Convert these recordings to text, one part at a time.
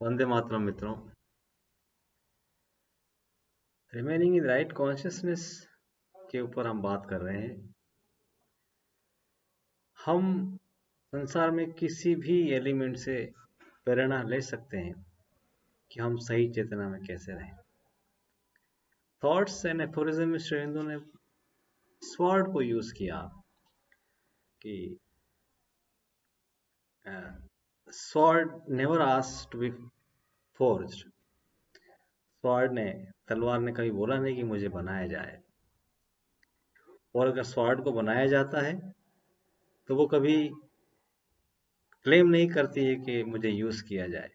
वंदे मातरम मित्रों। Remaining in right consciousness के ऊपर हम बात कर रहे हैं। हम संसार में किसी भी एलिमेंट से प्रेरणा ले सकते हैं कि हम सही चेतना में कैसे रहें। थॉट्स एंड एफोरिज्म में श्री अरविंदो ने स्वॉर्ड को यूज किया कि sword never asked to be forged. Sword ने तलवार ने कभी बोला नहीं कि मुझे बनाया जाए, और अगर स्वॉर्ड को बनाया जाता है तो वो कभी क्लेम नहीं करती है कि मुझे यूज किया जाए।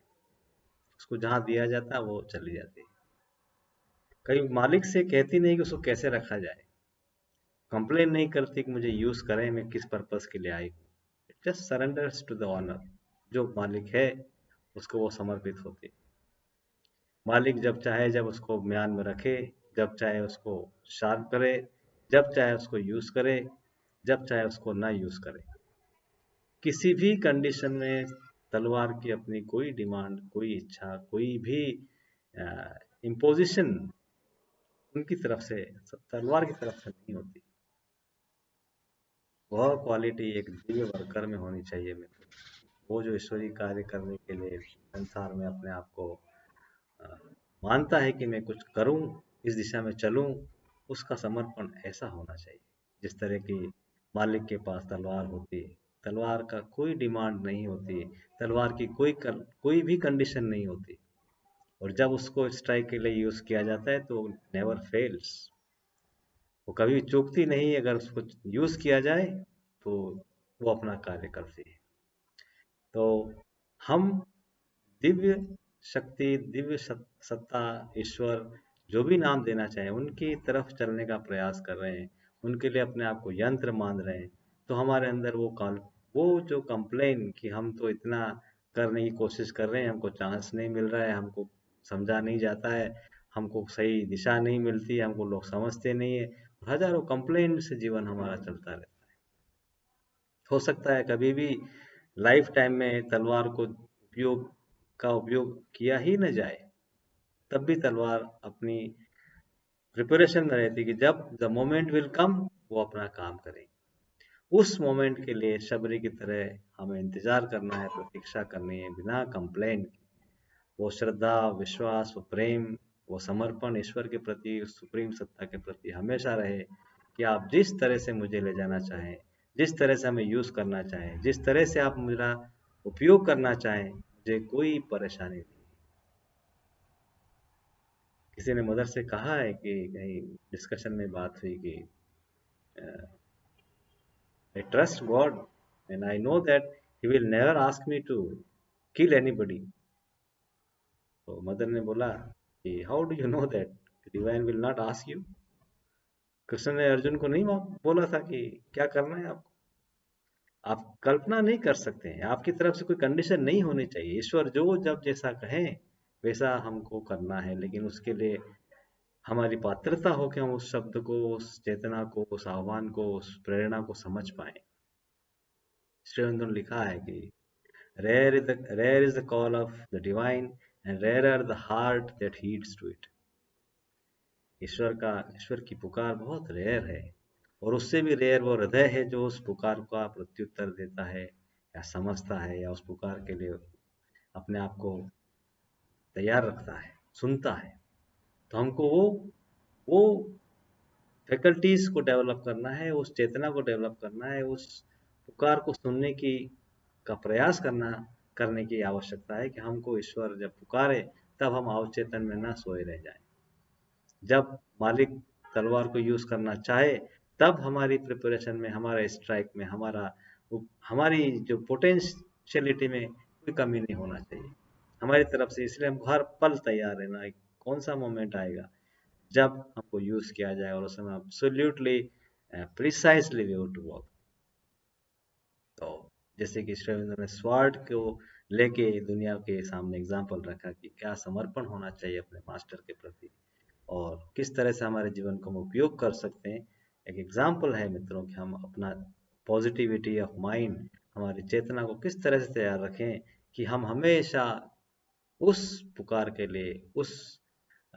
उसको जहां दिया जाता है वो चली जाती है। कभी मालिक से कहती नहीं कि उसको कैसे रखा जाए, कंप्लेन नहीं करती कि मुझे यूज करें, मैं किस पर्पस के लिए आई हूँ। It just surrenders to the honour. जो मालिक है उसको वो समर्पित होती है। मालिक जब चाहे जब उसको म्यान में रखे, जब चाहे उसको शार्प करे, जब चाहे उसको यूज करे, जब चाहे उसको ना यूज करे। किसी भी कंडीशन में तलवार की अपनी कोई डिमांड, कोई इच्छा, कोई भी इम्पोजिशन उनकी तरफ से, तलवार की तरफ से नहीं होती। वह क्वालिटी एक दिव्य वर्कर में होनी चाहिए मित्र। वो जो ईश्वरीय कार्य करने के लिए संसार में अपने आप को अ, मानता है कि मैं कुछ करूं, इस दिशा में चलूं, उसका समर्पण ऐसा होना चाहिए। जिस तरह की मालिक के पास तलवार होती है, तलवार का कोई डिमांड नहीं होती, तलवार की कोई भी कंडीशन नहीं होती, और जब उसको स्ट्राइक के लिए यूज किया जाता है तो नेवर फेल्स। वो कभी चूकती नहीं। अगर उसको यूज किया जाए तो वो अपना कार्य करती है। तो हम दिव्य शक्ति, दिव्य सत्ता, ईश्वर, जो भी नाम देना चाहें, उनकी तरफ चलने का प्रयास कर रहे हैं, उनके लिए अपने आप को यंत्र मान रहे हैं। तो हमारे अंदर वो जो कंप्लेन कि हम तो इतना करने की कोशिश कर रहे हैं, हमको चांस नहीं मिल रहा है, हमको समझा नहीं जाता है, हमको सही दिशा नहीं मिलती, हमको लोग समझते नहीं है, हजारों कंप्लेन से जीवन हमारा चलता रहता है। हो सकता है कभी भी लाइफ टाइम में तलवार को उपयोग किया ही न जाए, तब भी तलवार अपनी प्रिपरेशन में रहती कि जब द मोमेंट विल कम वो अपना काम करेगी। उस मोमेंट के लिए शबरी की तरह हमें इंतजार करना है, प्रतीक्षा करनी है बिना कंप्लेन। वो श्रद्धा, विश्वास, वो प्रेम, वो समर्पण ईश्वर के प्रति, उस सुप्रीम सत्ता के प्रति हमेशा रहे कि आप जिस तरह से मुझे ले जाना चाहें, जिस तरह से हमें यूज करना चाहें, जिस तरह से आप मेरा उपयोग करना चाहें, मुझे कोई परेशानी नहीं। किसी ने मदर से कहा है कि कहीं डिस्कशन में बात हुई कि I trust God and I know that he will never ask me to kill anybody. तो मदर ने बोला कि how do you know that divine will not ask you. Krishna ने अर्जुन को नहीं बोला था कि क्या करना है आपको। आप कल्पना नहीं कर सकते हैं, आपकी तरफ से कोई कंडीशन नहीं होनी चाहिए। ईश्वर जो जब जैसा कहें वैसा हमको करना है, लेकिन उसके लिए हमारी पात्रता हो कि हम उस शब्द को, उस चेतना को, उस आह्वान को, उस प्रेरणा को समझ पाए। श्री अरविंदो ने लिखा है कि rare is the call of the divine and rare are the heart that heeds to it. ईश्वर की पुकार बहुत रेयर है, और उससे भी रेयर वो हृदय है जो उस पुकार का प्रत्युत्तर देता है, या समझता है, या उस पुकार के लिए अपने आप को तैयार रखता है, सुनता है। तो हमको वो फैकल्टीज को डेवलप करना है, उस चेतना को डेवलप करना है, उस पुकार को सुनने की का प्रयास करने की आवश्यकता है कि हमको ईश्वर जब पुकारे तब हम अवचेतन में ना सोए रह जाएं। जब मालिक तलवार को यूज करना चाहे तब हमारी प्रिपरेशन में, हमारे स्ट्राइक में, हमारी जो पोटेंशियलिटी में कोई कमी नहीं होना चाहिए हमारी तरफ से। इसलिए हमको हर पल तैयार रहना है। कौन सा मोमेंट आएगा जब हमको यूज किया जाए, और उस समय absolutely precisely we have to work. तो जैसे कि श्री अरविंदो ने स्वॉर्ड को लेके दुनिया के सामने एग्जाम्पल रखा कि क्या समर्पण होना चाहिए अपने मास्टर के प्रति, और किस तरह से हमारे जीवन को हम उपयोग कर सकते हैं। एक एग्जाम्पल है मित्रों कि हम अपना पॉजिटिविटी ऑफ माइंड, हमारी चेतना को किस तरह से तैयार रखें कि हम हमेशा उस पुकार के लिए, उस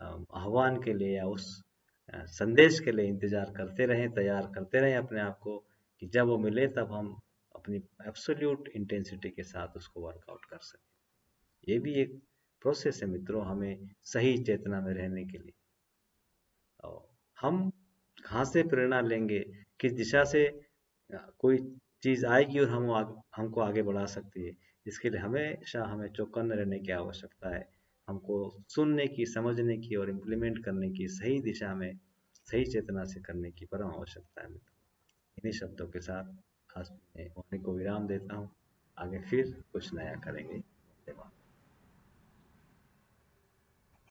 आह्वान के लिए या उस संदेश के लिए इंतजार करते रहें, तैयार करते रहें अपने आप को, कि जब वो मिले तब हम अपनी एब्सोल्यूट इंटेंसिटी के साथ उसको वर्कआउट कर सकें। ये भी एक प्रोसेस है मित्रों, हमें सही चेतना में रहने के लिए। और हम कहाँ से प्रेरणा लेंगे, किस दिशा से कोई चीज़ आएगी और हमको आगे बढ़ा सकती है, इसके लिए हमेशा हमें चौकन्ने रहने की आवश्यकता है। हमको सुनने की, समझने की और इम्प्लीमेंट करने की, सही दिशा में सही चेतना से करने की परम आवश्यकता है मित्रों। इन्हीं शब्दों के साथ आज मैं वाणी को विराम देता हूँ। आगे फिर कुछ नया करेंगे। धन्यवाद।